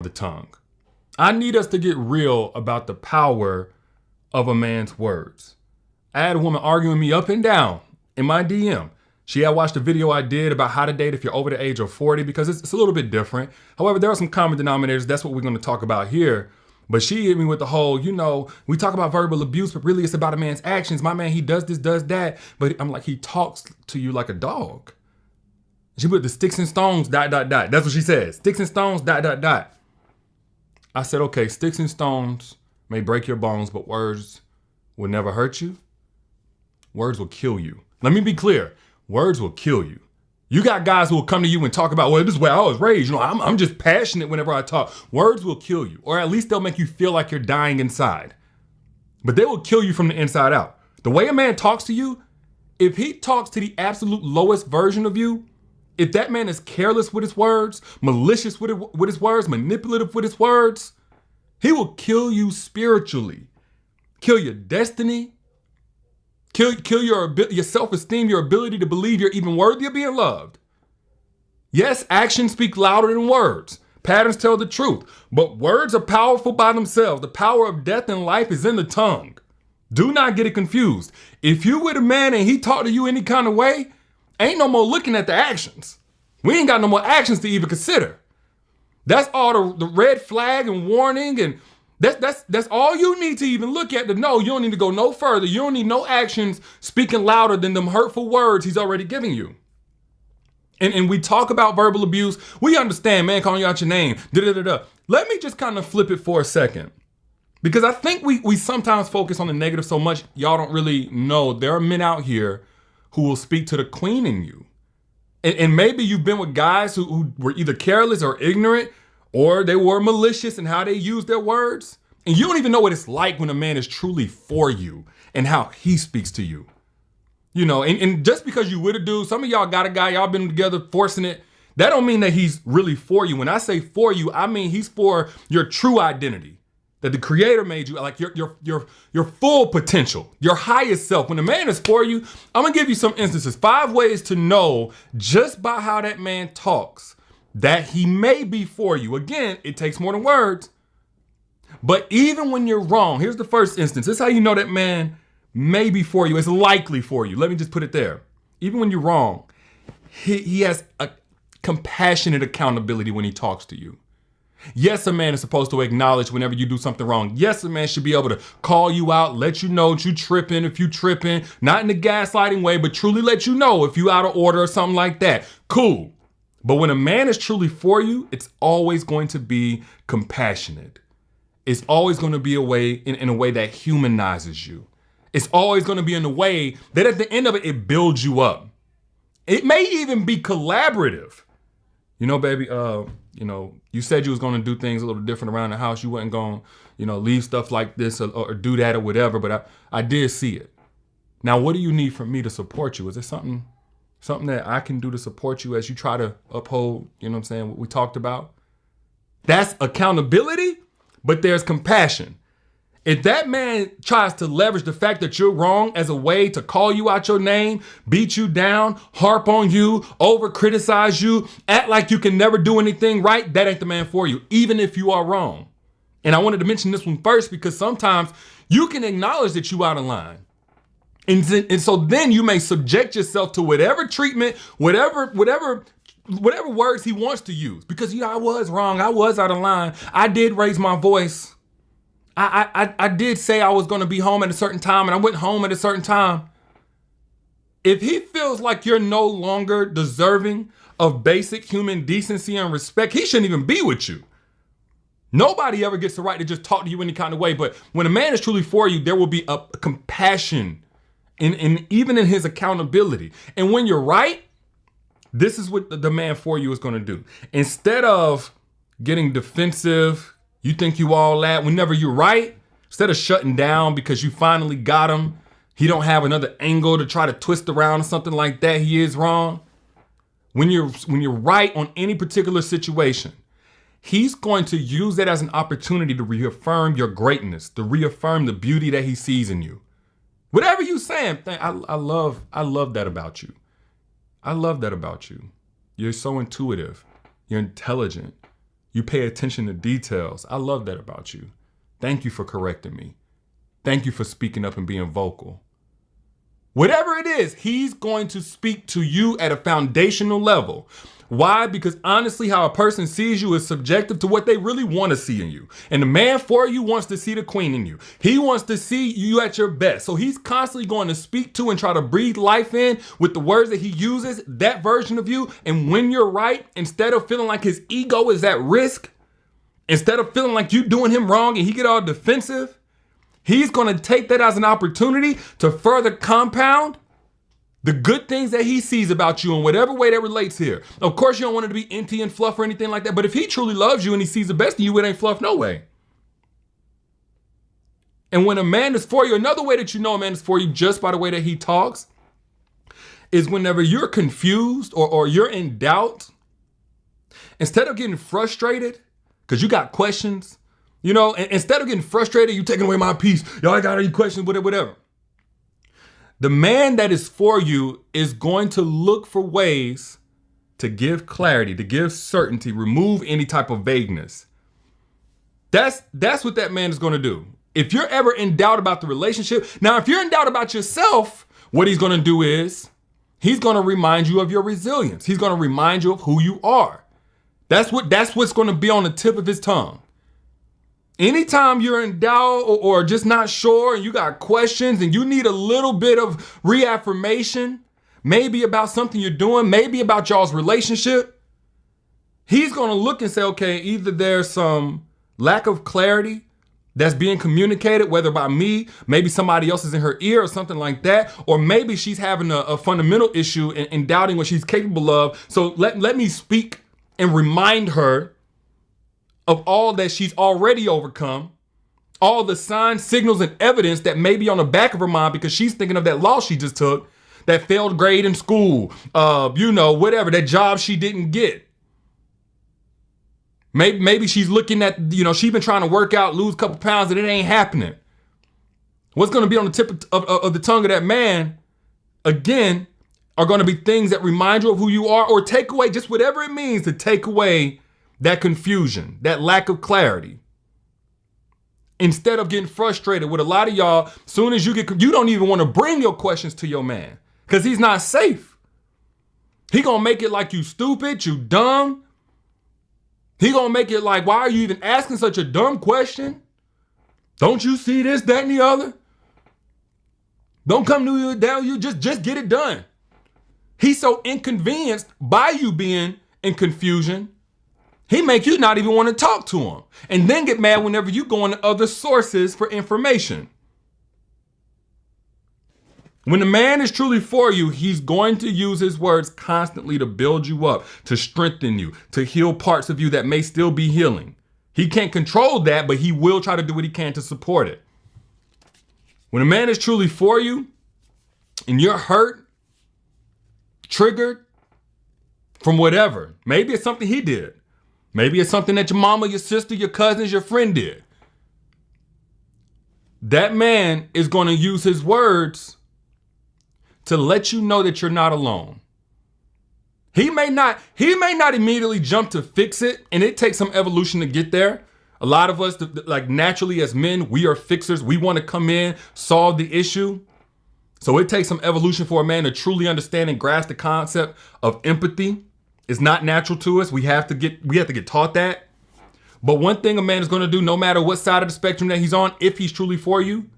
the tongue. I need us to get real about the power of a man's words. I had a woman arguing me up and down in my DM. She had watched a video I did about how to date if you're over the age of 40 because it's a little bit different. However, there are some common denominators. That's what we're going to talk about here. But she hit me with the whole, we talk about verbal abuse, but really it's about a man's actions. My man, he does this, does that. But I'm like, he talks to you like a dog. She put the sticks and stones, ... That's what she says. Sticks and stones, ... I said, okay, sticks and stones may break your bones, but words will never hurt you. Words will kill you. Let me be clear. Words will kill you. You got guys who will come to you and talk about, well, this is where I was raised. I'm just passionate whenever I talk. Words will kill you, or at least they'll make you feel like you're dying inside. But they will kill you from the inside out. The way a man talks to you, if he talks to the absolute lowest version of you, if that man is careless with his words, malicious with his words, manipulative with his words, he will kill you spiritually, kill your destiny, kill your self-esteem, your ability to believe you're even worthy of being loved. Yes, actions speak louder than words. Patterns tell the truth, but words are powerful by themselves. The power of death and life is in the tongue. Do not get it confused. If you with a man and he talk to you any kind of way, ain't no more looking at the actions. We ain't got no more actions to even consider. That's all the red flag and warning, and that's all you need to even look at to know you don't need to go no further. You don't need no actions speaking louder than them hurtful words he's already giving you. And we talk about verbal abuse. We understand, man, calling you out your name. Let me just kind of flip it for a second. Because I think we sometimes focus on the negative so much, y'all don't really know. There are men out here who will speak to the queen in you. And maybe you've been with guys who were either careless or ignorant, or they were malicious in how they use their words. And you don't even know what it's like when a man is truly for you and how he speaks to you. And just because you with a dude, some of y'all got a guy, y'all been together forcing it, that don't mean that he's really for you. When I say for you, I mean he's for your true identity. That the creator made you, like your full potential, your highest self. When a man is for you, I'm gonna give you some instances, 5 ways to know just by how that man talks that he may be for you. Again, it takes more than words. But even when you're wrong, here's the first instance. This is how you know that man may be for you. It's likely for you. Let me just put it there. Even when you're wrong, he has a compassionate accountability when he talks to you. Yes, a man is supposed to acknowledge whenever you do something wrong. Yes, a man should be able to call you out, let you know that you tripping if you tripping, not in the gaslighting way, but truly let you know if you out of order or something like that. Cool. But when a man is truly for you, it's always going to be compassionate. It's always going to be in a way that humanizes you. It's always going to be in a way that at the end of it, it builds you up. It may even be collaborative. Baby, you said you was going to do things a little different around the house. You wasn't going to, leave stuff like this or do that or whatever, but I did see it. Now, what do you need from me to support you? Is there something that I can do to support you as you try to uphold, what we talked about? That's accountability, but there's compassion. If that man tries to leverage the fact that you're wrong as a way to call you out your name, beat you down, harp on you, over criticize you, act like you can never do anything right, that ain't the man for you, even if you are wrong. And I wanted to mention this one first because sometimes you can acknowledge that you out of line. And so then you may subject yourself to whatever treatment, whatever words he wants to use. Because I was wrong, I was out of line, I did raise my voice. I did say I was going to be home at a certain time and I went home at a certain time. If he feels like you're no longer deserving of basic human decency and respect, he shouldn't even be with you. Nobody ever gets the right to just talk to you any kind of way. But when a man is truly for you, there will be a compassion in even in his accountability. And when you're right, this is what the man for you is going to do. Instead of getting defensive, you think you all that, whenever you're right, instead of shutting down because you finally got him, he don't have another angle to try to twist around or something like that, he is wrong. When you're right on any particular situation, he's going to use that as an opportunity to reaffirm your greatness, to reaffirm the beauty that he sees in you. Whatever you saying, I love that about you. I love that about you. You're so intuitive. You're intelligent. You pay attention to details. I love that about you. Thank you for correcting me. Thank you for speaking up and being vocal. Whatever it is, he's going to speak to you at a foundational level. Why? Because honestly, how a person sees you is subjective to what they really want to see in you. And the man for you wants to see the queen in you. He wants to see you at your best. So he's constantly going to speak to and try to breathe life in with the words that he uses, that version of you. And when you're right, instead of feeling like his ego is at risk, instead of feeling like you doing him wrong and he get all defensive, he's going to take that as an opportunity to further compound the good things that he sees about you in whatever way that relates here. Of course, you don't want it to be empty and fluff or anything like that. But if he truly loves you and he sees the best in you, it ain't fluff no way. And when a man is for you, another way that you know a man is for you just by the way that he talks is whenever you're confused or you're in doubt, instead of getting frustrated because you got questions, you know, instead of getting frustrated, you taking away my peace. Yo, I got any questions, whatever. The man that is for you is going to look for ways to give clarity, to give certainty, remove any type of vagueness. That's what that man is going to do. If you're ever in doubt about the relationship, now if you're in doubt about yourself, what he's going to do is he's going to remind you of your resilience. He's going to remind you of who you are. That's what's going to be on the tip of his tongue. Anytime you're in doubt or just not sure and you got questions and you need a little bit of reaffirmation, maybe about something you're doing, maybe about y'all's relationship, he's going to look and say, okay, either there's some lack of clarity that's being communicated, whether by me, maybe somebody else is in her ear or something like that, or maybe she's having a fundamental issue in doubting what she's capable of. So let me speak and remind her of all that she's already overcome, all the signs, signals, and evidence that may be on the back of her mind because she's thinking of that loss she just took, that failed grade in school, whatever, that job she didn't get. Maybe she's looking at, she's been trying to work out, lose a couple pounds, and it ain't happening. What's going to be on the tip of the tongue of that man, again, are going to be things that remind you of who you are or take away, just whatever it means to take away that confusion, that lack of clarity. Instead of getting frustrated with a lot of y'all, soon as you don't even want to bring your questions to your man because he's not safe. He gonna make it like you stupid, you dumb. He gonna make it like, why are you even asking such a dumb question? Don't you see this, that, and the other? Don't come to you down, you just get it done. He's so inconvenienced by you being in confusion, he make you not even want to talk to him. And then get mad whenever you go into other sources for information. When the man is truly for you, he's going to use his words constantly to build you up, to strengthen you, to heal parts of you that may still be healing. He can't control that, but he will try to do what he can to support it. When a man is truly for you and you're hurt, triggered from whatever, maybe it's something he did. Maybe it's something that your mama, your sister, your cousins, your friend did. That man is going to use his words to let you know that you're not alone. He may not immediately jump to fix it, and it takes some evolution to get there. A lot of us, like naturally as men, we are fixers. We want to come in, solve the issue. So it takes some evolution for a man to truly understand and grasp the concept of empathy. It's not natural to us. We have to get taught that. But one thing a man is going to do, no matter what side of the spectrum that he's on, if he's truly for you,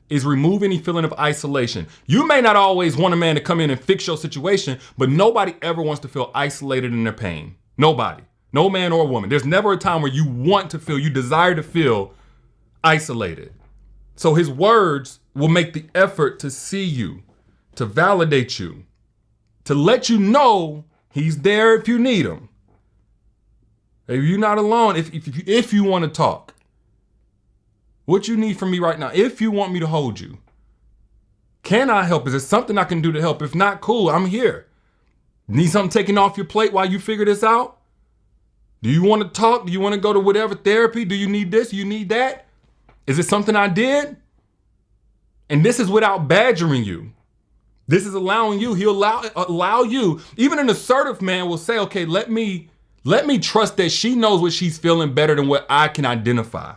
is remove any feeling of isolation. You may not always want a man to come in and fix your situation, but nobody ever wants to feel isolated in their pain. Nobody. No man or woman. There's never a time where you desire to feel isolated. So his words will make the effort to see you, to validate you, to let you know he's there if you need him. If you're not alone, if you want to talk. What you need from me right now, if you want me to hold you. Can I help? Is there something I can do to help? If not, cool, I'm here. Need something taken off your plate while you figure this out? Do you want to talk? Do you want to go to whatever therapy? Do you need this? Do you need that? Is it something I did? And this is without badgering you. This is allowing you, he'll allow you. Even an assertive man will say, okay, let me Let me trust that she knows what she's feeling better than what I can identify.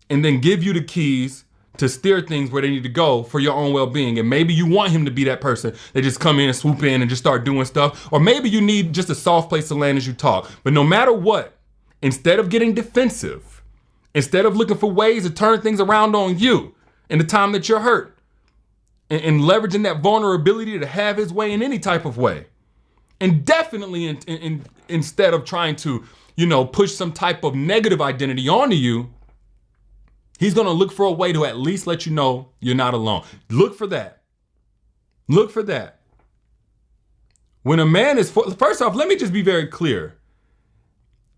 And then give you the keys to steer things where they need to go for your own well-being. And maybe you want him to be that person that just come in and swoop in and just start doing stuff. Or maybe you need just a soft place to land as you talk. But no matter what, instead of getting defensive, instead of looking for ways to turn things around on you in the time that you're hurt, and leveraging that vulnerability to have his way in any type of way, and definitely instead of trying to, push some type of negative identity onto you, he's going to look for a way to at least let you know you're not alone. Look for that. Look for that. When a man is, first off, let me just be very clear.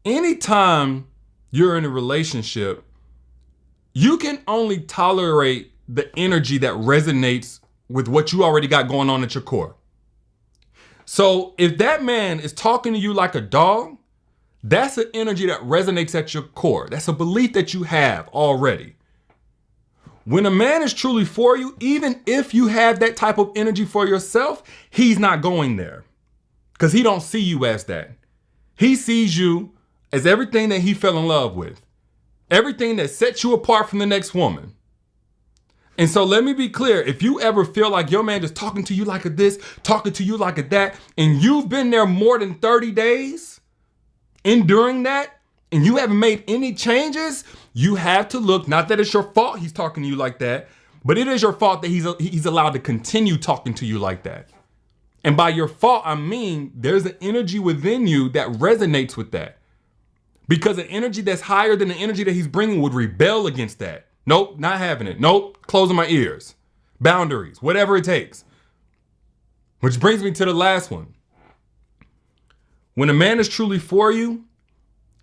Anytime you're in a relationship, you can only tolerate the energy that resonates with what you already got going on at your core. So if that man is talking to you like a dog, that's an energy that resonates at your core. That's a belief that you have already. When a man is truly for you, even if you have that type of energy for yourself, he's not going there because he don't see you as that. He sees you as everything that he fell in love with, everything that sets you apart from the next woman. And so let me be clear. If you ever feel like your man is talking to you like a this, talking to you like a that, and you've been there more than 30 days enduring that, and you haven't made any changes, you have to look, not that it's your fault he's talking to you like that, but it is your fault that he's allowed to continue talking to you like that. And by your fault, I mean there's an energy within you that resonates with that. Because an energy that's higher than the energy that he's bringing would rebel against that. Nope, not having it. Nope, closing my ears. Boundaries, whatever it takes. Which brings me to the last one. When a man is truly for you,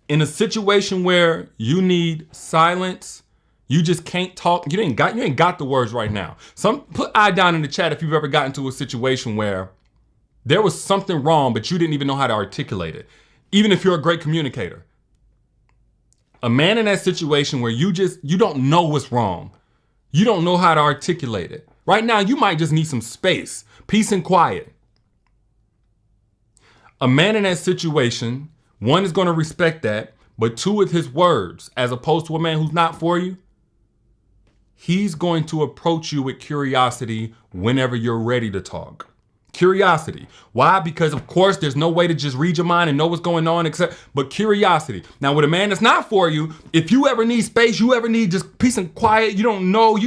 in a situation where you need silence, you just can't talk, you ain't got the words right now. Put I down in the chat if you've ever gotten to a situation where there was something wrong, but you didn't even know how to articulate it. Even if you're a great communicator. A man in that situation where you don't know what's wrong. You don't know how to articulate it. Right now, you might just need some space, peace and quiet. A man in that situation, one, is going to respect that, but two, with his words, as opposed to a man who's not for you, he's going to approach you with curiosity whenever you're ready to talk. Curiosity. Why? Because of course there's no way to just read your mind and know what's going on but curiosity. Now with a man that's not for you, if you ever need space, you ever need just peace and quiet, you don't know,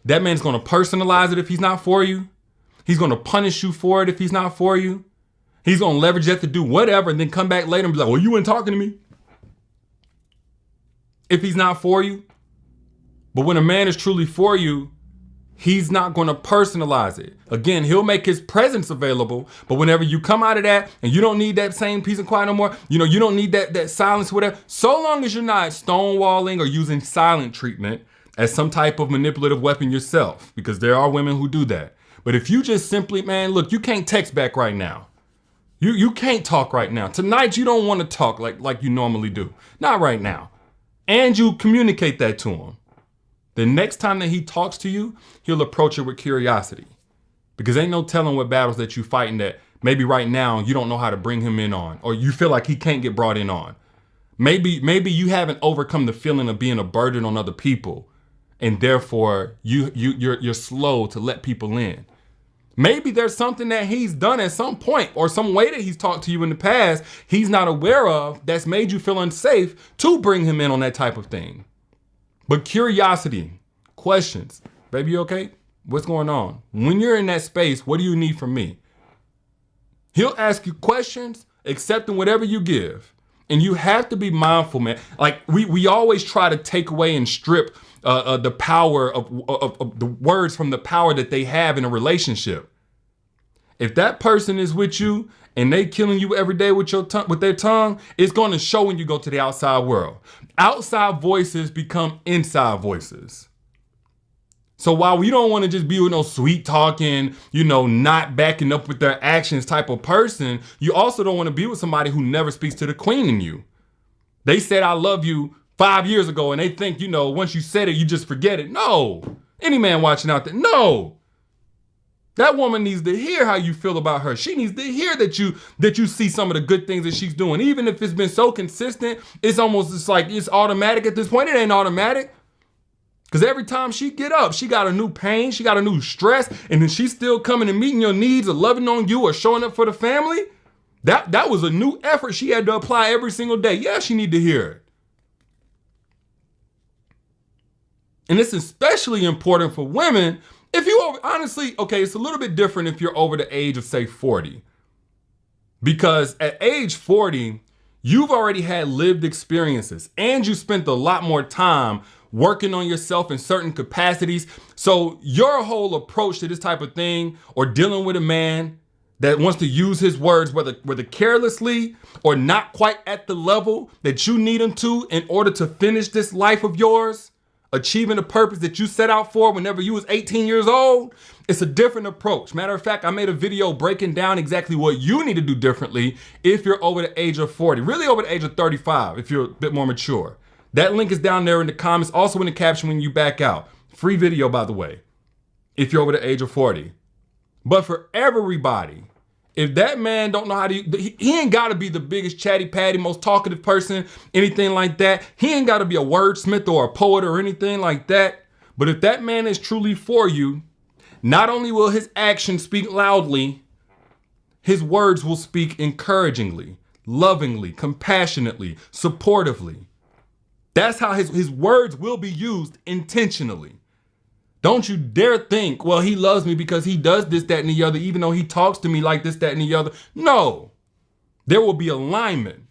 that man's going to personalize it if he's not for you. He's going to punish you for it if he's not for you. He's going to leverage that to do whatever and then come back later and be like, well, you weren't talking to me. If he's not for you. But when a man is truly for you, he's not going to personalize it. Again, he'll make his presence available, but whenever you come out of that and you don't need that same peace and quiet no more, you don't need that silence or whatever, so long as you're not stonewalling or using silent treatment as some type of manipulative weapon yourself, because there are women who do that. But if you just simply, man, look, you can't text back right now. You can't talk right now. Tonight, you don't want to talk like you normally do. Not right now. And you communicate that to him. The next time that he talks to you, he'll approach it with curiosity. Because ain't no telling what battles that you fighting that maybe right now you don't know how to bring him in on, or you feel like he can't get brought in on. Maybe you haven't overcome the feeling of being a burden on other people, and therefore you're slow to let people in. Maybe there's something that he's done at some point or some way that he's talked to you in the past he's not aware of that's made you feel unsafe to bring him in on that type of thing. But curiosity, questions. Baby, you okay? What's going on? When you're in that space, what do you need from me? He'll ask you questions, accepting whatever you give. And you have to be mindful, man. Like we always try to take away and strip the power of the words from the power that they have in a relationship. If that person is with you and they killing you every day with their tongue, it's going to show when you go to the outside world. Outside voices become inside voices. So while we don't want to just be with no sweet talking, not backing up with their actions type of person, you also don't want to be with somebody who never speaks to the queen in you. They said, I love you 5 years ago, and they think, once you said it, you just forget it. No. Any man watching out there, no. That woman needs to hear how you feel about her. She needs to hear that you see some of the good things that she's doing. Even if it's been so consistent, it's almost just like it's automatic at this point. It ain't automatic. Because every time she get up, she got a new pain, she got a new stress, and then she's still coming and meeting your needs or loving on you or showing up for the family. That was a new effort she had to apply every single day. Yeah, she need to hear it. And it's especially important for women if you honestly, okay, it's a little bit different if you're over the age of, say, 40. Because at age 40, you've already had lived experiences and you spent a lot more time working on yourself in certain capacities. So your whole approach to this type of thing or dealing with a man that wants to use his words, whether carelessly or not quite at the level that you need him to in order to finish this life of yours, achieving the purpose that you set out for whenever you was 18 years old, it's a different approach. Matter of fact, I made a video breaking down exactly what you need to do differently if you're over the age of 40, really over the age of 35, if you're a bit more mature. That link is down there in the comments, also in the caption when you back out. Free video, by the way, if you're over the age of 40. But for everybody, if that man don't know how to, he ain't got to be the biggest chatty patty, most talkative person, anything like that. He ain't got to be a wordsmith or a poet or anything like that. But if that man is truly for you, not only will his actions speak loudly, his words will speak encouragingly, lovingly, compassionately, supportively. That's how his words will be used intentionally. Don't you dare think, well, he loves me because he does this, that, and the other, even though he talks to me like this, that, and the other. No, there will be alignment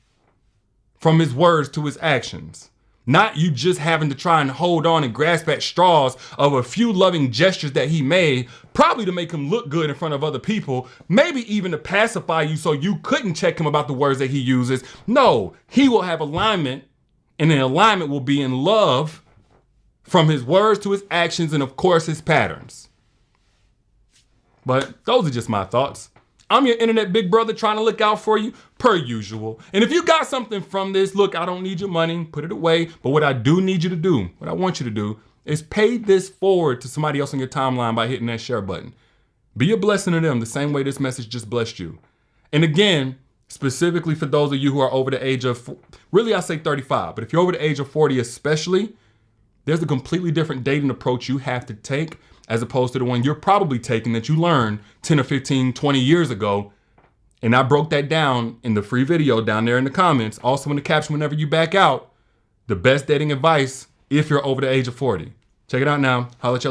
from his words to his actions. Not you just having to try and hold on and grasp at straws of a few loving gestures that he made, probably to make him look good in front of other people, maybe even to pacify you so you couldn't check him about the words that he uses. No, he will have alignment, and the alignment will be in love from his words to his actions and, of course, his patterns. But those are just my thoughts. I'm your internet big brother trying to look out for you, per usual. And if you got something from this, look, I don't need your money, put it away. But what I do need you to do, what I want you to do, is pay this forward to somebody else on your timeline by hitting that share button. Be a blessing to them the same way this message just blessed you. And again, specifically for those of you who are over the age of, really I say 35, but if you're over the age of 40 especially, there's a completely different dating approach you have to take as opposed to the one you're probably taking that you learned 10 or 15, 20 years ago. And I broke that down in the free video down there in the comments. Also in the caption whenever you back out, the best dating advice if you're over the age of 40. Check it out now. Holla at y'all.